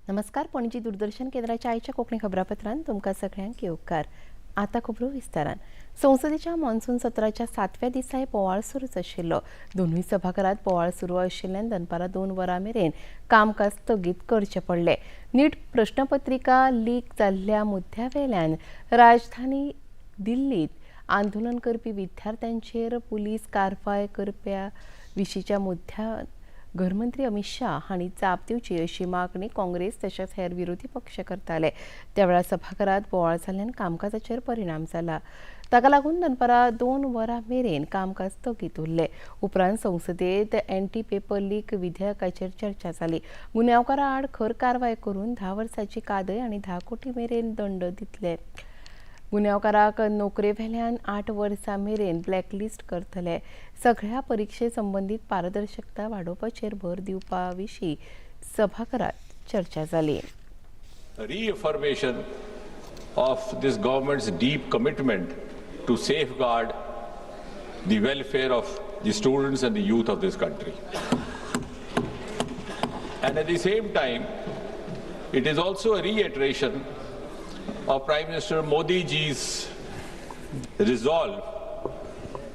नमस्कार. पणजी दूरदर्शन केंद्राच्या आयच्या कोंकणी खबरापत्रांत तुमकां सगळ्यांक येवकार. आता खबरो विस्तारान. संसदेच्या मॉन्सून सत्राच्या 7व्या दिसाय पोवाळ सुरूच आशिल्लो. दोनूय सभाघरांत पोवाळ सुरू आशिल्ल्यान दनपारां 2 वरां मेरेन कामकाज स्थगीत करचें पडलें. नीट प्रश्नपत्रिका लीक जाल्ल्या मुद्द्यावेल्यान राजधानी दिल्लीत आंदोलन करपी विद्यार्थ्यांचेर पुलीस कारवाय करप्या विशींच्या मुद्द्यान गृहमंत्री अमित शाह हांणी जाप दिवची अशी मागणी काँग्रेस तशेंच हेर विरोधी पक्ष करताले. त्या वेळार सभाघरांत बोवाळ जाल्ल्यान कामकाजाचेर परिणाम जाला. ताका लागून दनपारां 2 वरां मेरेन कामकाज स्थगीत उरलें. उपरांत संसदेंत एंटी पेपर लीक विधेयकाचेर चर्चा जाली. गुन्यांवकारां आड खर कारवाय करून 10 वर्सांची कादय आनी 10 कोटी मेरेन दंड दितले. गुन्यांवकाराक नोकरेवेल्यान 8 वर्सां मेरेन ब्लॅकलिस्ट करतले. सगळ्या परिक्षे संबंदीत पारदर्शकता वाडोवपाचेर भर दिवपा विशीं सभाघरांत चर्चा जाली. Reaffirmation of this government's deep commitment to safeguard the welfare of the students and the youth of this country. And at the same time, it is also a reiteration of Prime Minister Modi ji's resolve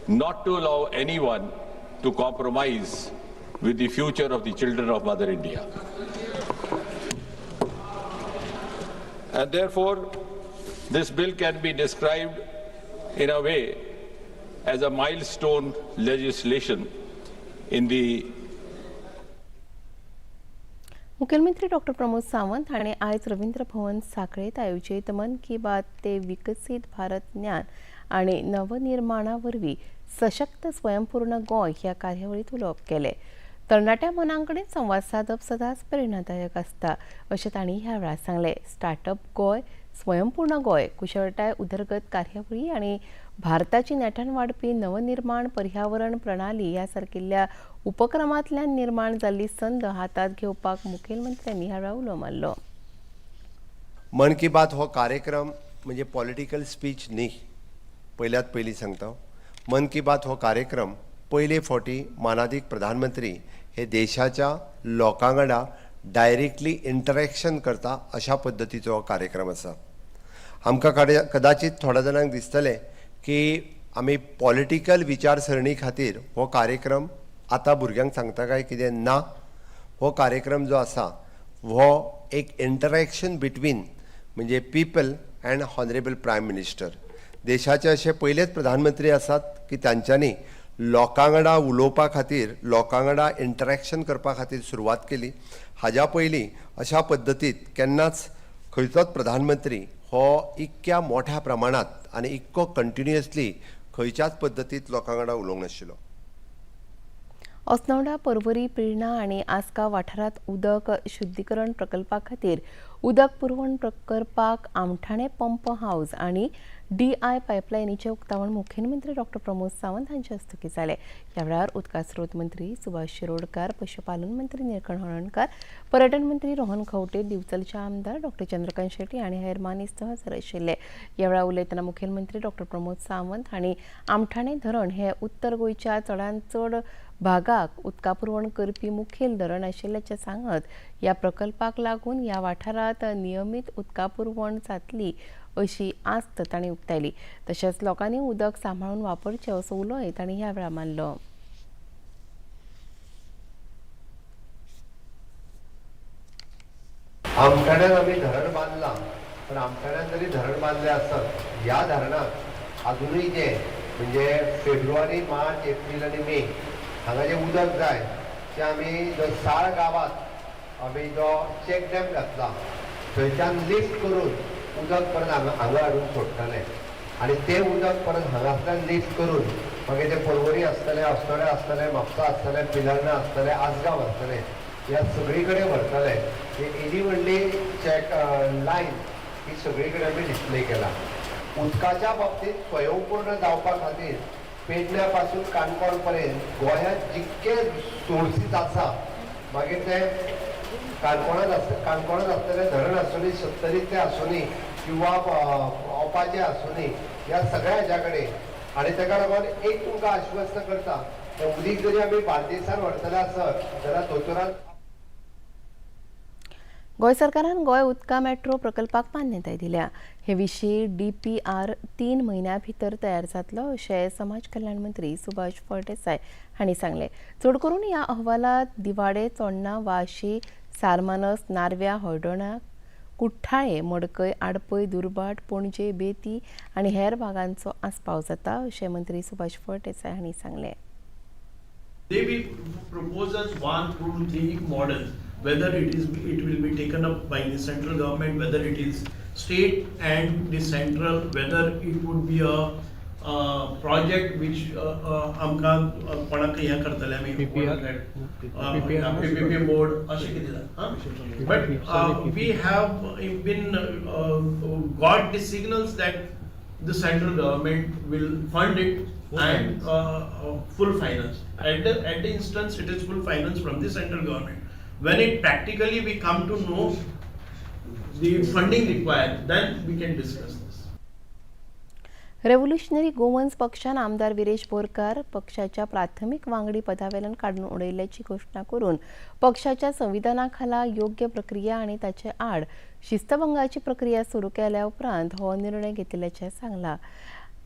not to allow anyone to compromise with the future of the children of Mother India. And therefore, this bill can be described in a way as a milestone legislation in the मुखेलमंत्री डॉ. प्रमोद सावंत हांणी आयज रवींद्र भवन सांखळेत आयोजीत मन की बात ते विकसीत भारत ज्ञान आनी नवनिर्माणा वरवीं सशक्त स्वयंपूर्ण गोंय ह्या कार्यावळींत उलोवप केलें. तरणाट्या मनांकडेन संवाद सादप सदांच प्रेरणादायक आसता अशें तांणी ह्या वेळार सांगलें. स्टार्टअप गोंय, स्वयंपूर्ण गोंय, कुशळटाय उदरगत कार्यावळी आनी भारताची नेटान वाडपी नवनिर्माण पर्यावरण प्रणाली ह्या सारकिल्ल्या उपक्रमांतल्यान निर्माण जाल्ली संद हातांत घेवपाक मुखेलमंत्र्यांनी ह्या वेळार उलो मारलो. मन की बात हो कार्यक्रम म्हणजे पॉलिटिकल स्पीच न्ही. पयल्यात पयलीं सांगता, मन की बात हो कार्यक्रम पयले फावटी मानादीक प्रधानमंत्री हे देशाच्या लोकां वांगडा डायरेक्टली इंटरॅक्शन करता अशा पद्दतीचो हो कार्यक्रम आसा. आमकां कदाचित थोड्या जाणांक दिसतलें की आमी पॉलिटिकल विचारसरणी खातीर हो कार्यक्रम आतां भुरग्यांक सांगता काय कितें ना. हो कार्यक्रम जो आसा हो एक इंटरॅक्शन बिटवीन म्हणजे people and honourable prime minister. देशाचे असे पयलेच प्रधानमंत्री आसात की तांच्यांनी लोकां वांगडा उलोवपा खातीर, लोकां वांगडा इंटरॅक्शन करपा खातीर सुरवात केली. हाज्या पयलीं अशा पद्दतीत केन्नाच खंयचोच प्रधानमंत्री हो इतक्या मोठ्या प्रमाणात आनी इतको कंटिन्युअसली खंयच्याच पद्दतीत लोकां वांगडा उलोवंक नाशिल्लो. अस्नोडा, पर्वरी, पिळना आनी आसगांव वाठारांत उदक शुद्धीकरण प्रकल्पा खातीर उदक पुरवण करपाक आमठाणे पंप हाऊस आनी DI पायपलायनीचे उक्तावण मुखेलमंत्री डॉ. प्रमोद सावंत हांचे हस्तुकीं जालें. ह्या वेळार उदका स्रोत मंत्री सुभाष शिरोडकार, पशुपालन मंत्री निळकंठ हळर्णकार, पर्यटन मंत्री रोहन खंवटे, दिवचलचे आमदार डॉ. चंद्रकांत शेट्टी आनी हेर मानेस्त हजर आशिल्ले. ह्या वेळार उलयतना मुखेलमंत्री डॉ. प्रमोद सावंत हांणी आमठाणे धरण हे उत्तर गोंयच्या चडांत चड भागाक उदका पुरवण करपी मुखेल धरण आशिल्ल्याचें सांगत ह्या प्रकल्पाक लागून ह्या वाठारांत नियमीत उदका पुरवण जातली अशी आस्त तांणी उक्तायली. तशेंच लोकांनी उदक सांबाळून वापरचें असो उलोय तांणी ह्या वेळार मारलो. आमठाण्यात आमी धरण बांदलां, पण आमठाण्यात जरी धरण बांदलें आसत, ह्या धरणाक अजूनय जे म्हणजे फेब्रुवारी, मार्च, एप्रील आनी मे हांगा जे उदक जाय ते आमी जो साळ गांवांत आमी जो चॅक डॅम घातला थंयच्यान लिफ्ट करून उदक परत हांगा हाडून सोडटले आनी तें उदक परत हांगासल्यान लिफ्ट करून मागीर ते पर्वरी आसतले, अस्नोडे आसतले, म्हापसा आसतले, पिलर्णा आसतले, आसगांव आसतले, ह्या सगळी कडेन व्हरतले. ही एदी व्हडली चॅक लायन ही सगळी कडेन आमी डिस्प्ले केला. उदकाच्या बाबतीत स्वयंपूर्ण जावपा खातीर पेडण्या पासून काणकोण पर्यंत गोंयांत जितके सोर्सीस आसा, मागीर ते काणकोणात असलेले धरण आसूनी, सत्तरीचे आसूनी किंवा ओपाचे आसूनी, ह्या सगळ्या हाज्या कडेन. आनी ताका लागून एक तुमकां आश्वस्त करता, तें उदीक जरी आमी बार्देसान व्हरतले आसत जाल्यार दोतोरान गोय सरकारान गोय उदका मेट्रो प्रकल्पाक मान्यताय दिल्या. हे विशीं DPR 3 म्हयन्या भितर तयार जातलो अशें समाज कल्याण मंत्री सुभाष फळदेसाय हांणी सांगलें. चड करून ह्या अहवालांत दिवाडे, चोडणा, वाशी, सारमानस, नारव्या, हळदोणा, कुठ्ठाळे, मडकय, आडपय, दुर्बाट, पणजे, बेती आनी हेर भागांचो आस्पाव जाता अशें मंत्री सुभाष फळदेसाय हांणी सांगलें. They will propose us 1, 2, 3 models, whether it will be taken up by the central government, whether it is state and the central, whether it would be a project which आमकां कोणाक हें करतले आमी PPP board अशें कितें जाता. But we have been got the signals that the central government will fund it and full finance. At the instance, it is full finance from the central government. When it practically we come to know the funding required, then we can discuss this. Revolutionary Goans पक्षान आमदार विरेश बोरकार पक्षाच्या प्राथमीक वांगडी पदावेल्यान काडून उडयल्याची घोषणा करून पक्षाच्या संविधानाखाला योग्य प्रक्रिया आनी ताचे आड शिस्तभंगाची प्रक्रिया सुरू केल्या उपरांत हो निर्णय घेतिल्ल्याचें सांगलां.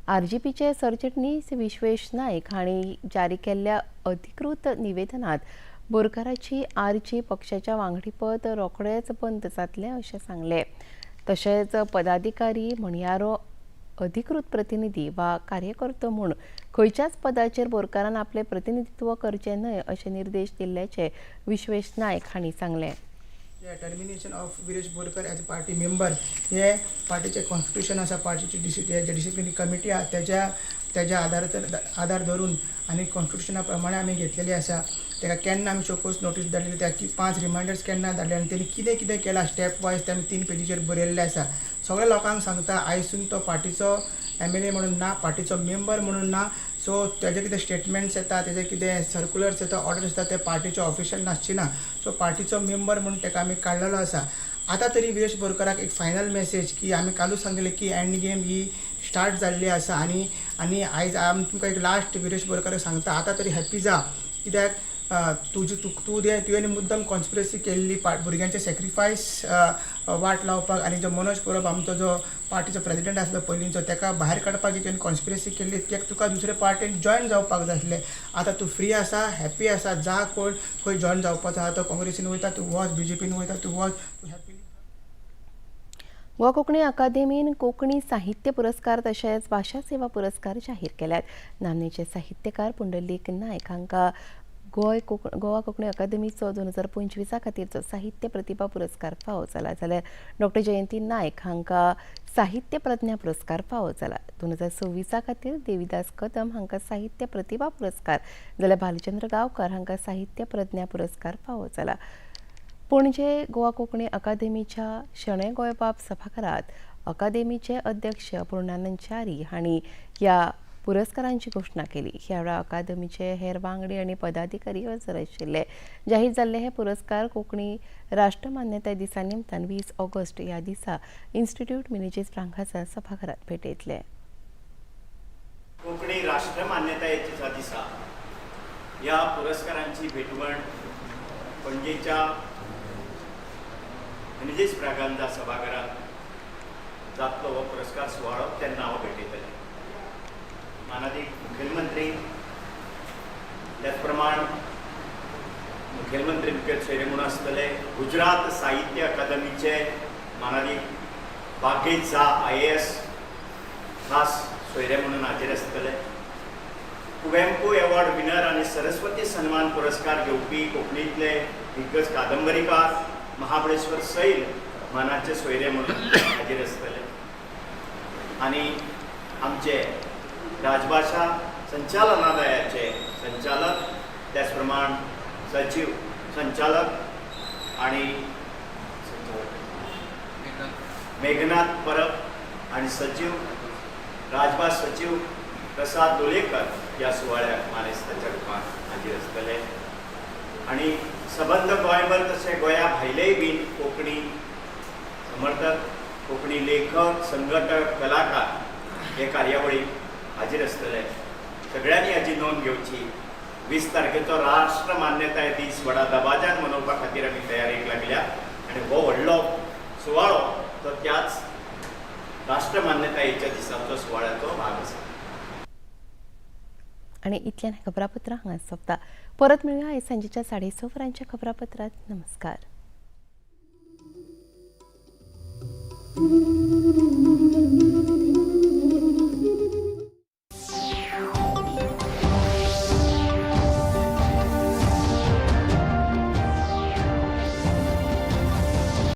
RGPचे सरचिटणीस विश्वेश नायक हांणी जारी केल्ल्या अधिकृत निवेदनांत बोरकाराची RG पक्षाच्या वांगडीपद रोखडेंच बंद जातलें अशें सांगलें. तशेंच पदाधिकारी म्हणयारो अधिकृत प्रतिनिधी वा कार्यकर्तो म्हूण खंयच्याच पदाचेर बोरकारान आपलें प्रतिनिधित्व करचें न्हय अशे निर्देश दिल्ल्याचे विश्वेश नायक हांणी सांगलें. Termination of Viresh Borkar as a party member हे पार्टीचे कॉन्स्टिट्यूशन आसा, पार्टीची डिसिप्लिनरी कमिटी आसा त्याच्या आधार धरून आनी कॉन्स्टिट्यूशना प्रमाणे आमी घेतलेली आसा. ताका केन्ना आमी शोकोस नोटीस धाडलेली, त्या 5 रिमांयडर्स केन्ना धाडले आनी तेणी कितें कितें केलां स्टेप वायज ते आमी 3 पेजीचेर बरयल्ले आसा. सगळ्या लोकांक सांगता आयसून तो पार्टीचो MLA म्हणून ना, पार्टीचो मेंबर म्हणून ना. सो तेजे कितें स्टेटमेंट्स येता, तेजे कितें सर्क्युलर्स येता, ऑर्डर्स येता, ते पार्टीचो ऑफिशियल नासची ना. सो पार्टीचो मेंबर म्हणून ताका आमी काडलेलो आसा. आतां तरी विरेश बोरकाराक एक फायनल मेसेज की आमी कालूच सांगलें की एंड गेम ही स्टार्ट जाल्ली आसा आनी आयज आमी तुमकां एक लास्ट विरेश बोरकाराक सांगता आतां तरी हॅप्पी जा, कित्याक तुवें मुद्दम कॉन्स्पिरसी केल्ली भुरग्यांचे सॅक्रिफायस वाट लावपाक आनी जो मनोज परब आमचो जो पार्टीचो प्रेसिडेंट आसलो पयलींचो ताका भायर काडपाक तुवें कॉन्स्पिरसी केल्ली, कित्याक तुका दुसरे पार्टीन जॉयन जावपाक जाय आसलें. आतां तूं फ्री आसा, हॅप्पी आसा, जा कोण खंय जॉयन जावपाचो आहा तो काँग्रेसीन वयता, तूं वच BJPन वयता, तूं वच, तूं हॅप्पी. गोवा कोंकणी अकादेमीन कोंकणी साहित्य पुरस्कार तशेंच भाषा सेवा पुरस्कार जाहीर केल्यात. नामनेचे साहित्यकार पुंडलीक नायक हांकां गोवा कोंकणी अकादेमीचो 2025 खातीरचो साहित्य प्रतिभा पुरस्कार फावो जाला, जाल्यार डॉ. जयंती नायक हांकां साहित्य प्रज्ञा पुरस्कार फावो जाला. 2026 खातीर देविदास कदम हांकां साहित्य प्रतिभा पुरस्कार, जाल्यार भालचंद्र गांवकार हांकां साहित्य प्रज्ञा पुरस्कार फावो जाला. पणजे गोवा कोंकणी अकादेमीच्या शणै गोंयबाब सभाघरांत अकादेमीचे अध्यक्ष पूर्णानंद च्यारी हांणी ह्या पुरस्कारांची घोषणा केली. ह्या वेळार अकादेमीचे हेर वांगडी आनी पदाधिकारी हजर आशिल्ले. जाहीर जाल्ले हे पुरस्कार कोंकणी राष्ट्रमान्यताय दिसा निमतान 20 ऑगस्ट ह्या दिसा इन्स्टिट्यूट मिनेजीस प्रांगणाच्या सभाघरांत भेटयतले. कोंकणी राष्ट्रमान्यतायेच्या दिसा ह्या पुरस्कारांची भेटवण पणजेच्या मिनेजीस प्रांगणाच्या सभाघरांत जातलो हो पुरस्कार सुवाळो तेन्ना हांव भेटयतलें. माननीय मुखेलमंत्री त्याच प्रमाण मुखेलमंत्री मुखेल सोयरे म्हणून आसतले. गुजरात साहित्य अकादमीचे माननीय बागेत झा IAS खास सोयरे म्हणून हाजीर आसतले. कुवेंपू एवॉर्ड विनर आनी सरस्वती सन्मान पुरस्कार घेवपी कोंकणीतले दिग्गज कादंबरीकार महाबळेश्वर सैल मानाचे सोयरे म्हणून हाजीर आसतले. आनी आमचे राजभाषा संचालनालयाचे संचालक त्याच प्रमाण सचिव संचालक आणि मेघनाथ परब आणि सचिव राजभास सचिव प्रसाद लोलयेकर ह्या सुवाळ्याक मानेस्ताच्या रुपान हाजीर आसतले. आणि सबंद गोंयभर तशें गोंया भायलेय बीन कोंकणी समर्थक, कोंकणी लेखक, संघटक, कलाकार हे कार्यावळीक हाजीर आसतले. सगळ्यांनी हाची नोंद घेवची. 20 तारखेचो राष्ट्र मान्यताय दीस व्हडा दबाज्यान मनोवपा खातीर आमी तयारेक लागल्या. आनी हो व्हडलो सुवाळो तो त्याच राष्ट्रमान्यतायेच्या दिसाचो सुवाळ्याचो भाग आसा. आणि इतल्यान हें खबरापत्र हांगा सोंपता. परत मेळुया आयज सांजेच्या 6:30 वरांच्या खबरापत्रांत. नमस्कार.